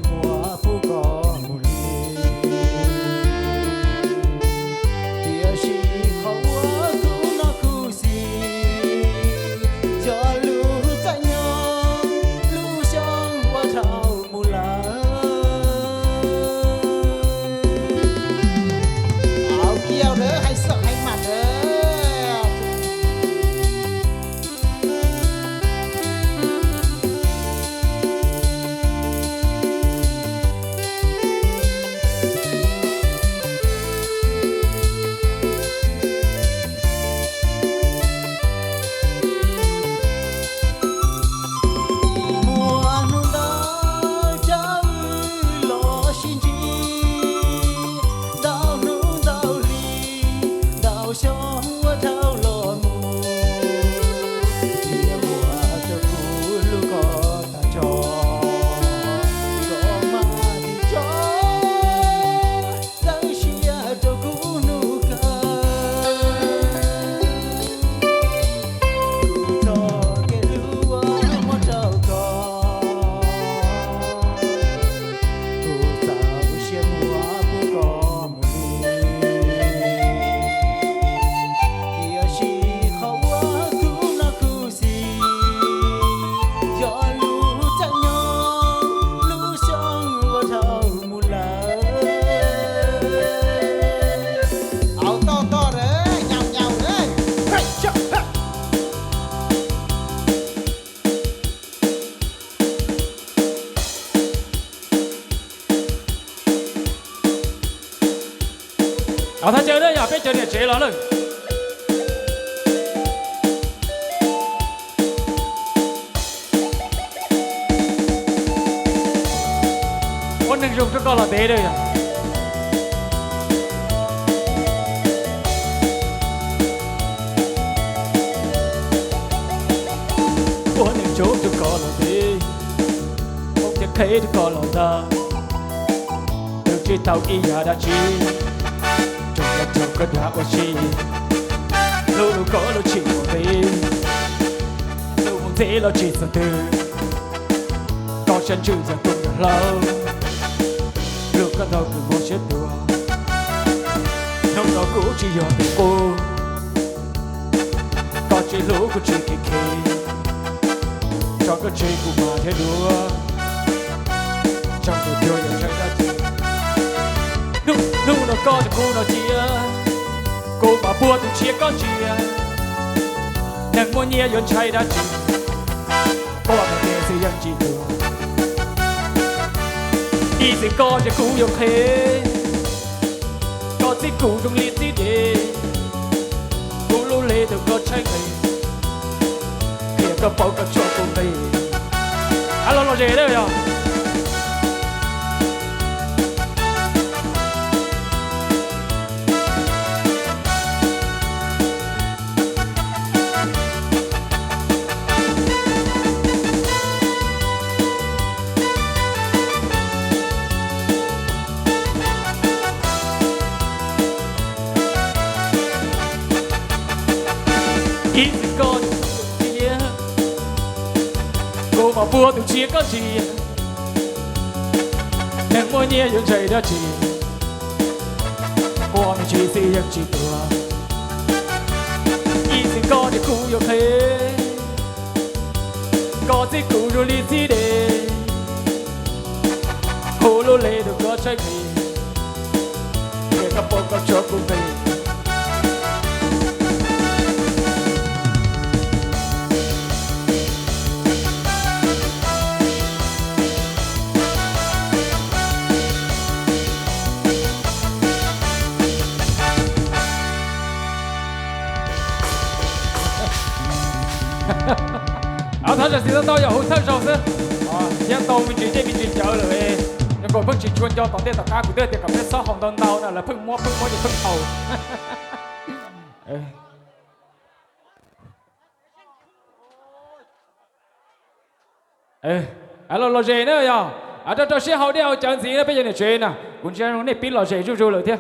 mùa phú có một ly tia chỉ khó quá cũng nó cứ gì cho lũ tại nhau lũ trong qua thảo mù lá áo kiêu nữa hay sợ hay mặt nữa他这人呀，别叫你接了人。我能用这个了对的呀。我能用这个了对，我จะเคย这个了的，được chỉ tàu ý ya đã chỉ. Trong cơn đã qua chi lúc có lúc chỉ một tí lúc muốn thế lo chỉ sợ từ có chân chữ giờ cũng đã lâu lúc có đâu từ một chết đùa nông đó cũ chỉ do tình cô có chỉ lũ của chị kỳ kỳ cho có chị của mà thế đùa trong cuộc chơi giờ chạy ra chị lúc nó có thì cô nó chia cô mà bua thì chia có chia nàng mua nhia yon chạy đã chỉ cô mà nghe sẽ dân chỉ thừa đi sẽ có thì cũ yêu thế có thì cũ trong liệt tí đề cũ lũ lê từ có chạy này kia có bao có cho cô đây alo lo gì đấy rồi ít con chia cô mà bua từ chia có gì nàng mua nhia yon chạy đã chỉ cô mình chỉ xây dựng chỉ thừa ít con thì cũ yêu thế có gì cũ rồi đi gì để cô lô lê được có trái gì để các bộ có cho cô về他这时都有好抽數先，一到面轉這邊轉走了誒，一個噴轉轉咗，當啲大家佢都係咁樣收紅到鬧啦，嚟噴摸就噴頭。alo lo gì nữa nhở? Cho xe hậu đeo chẳng gì nữa bây giờ này chuyện nè, cũng chưa nó này pin lo gì chút chút rồi thế.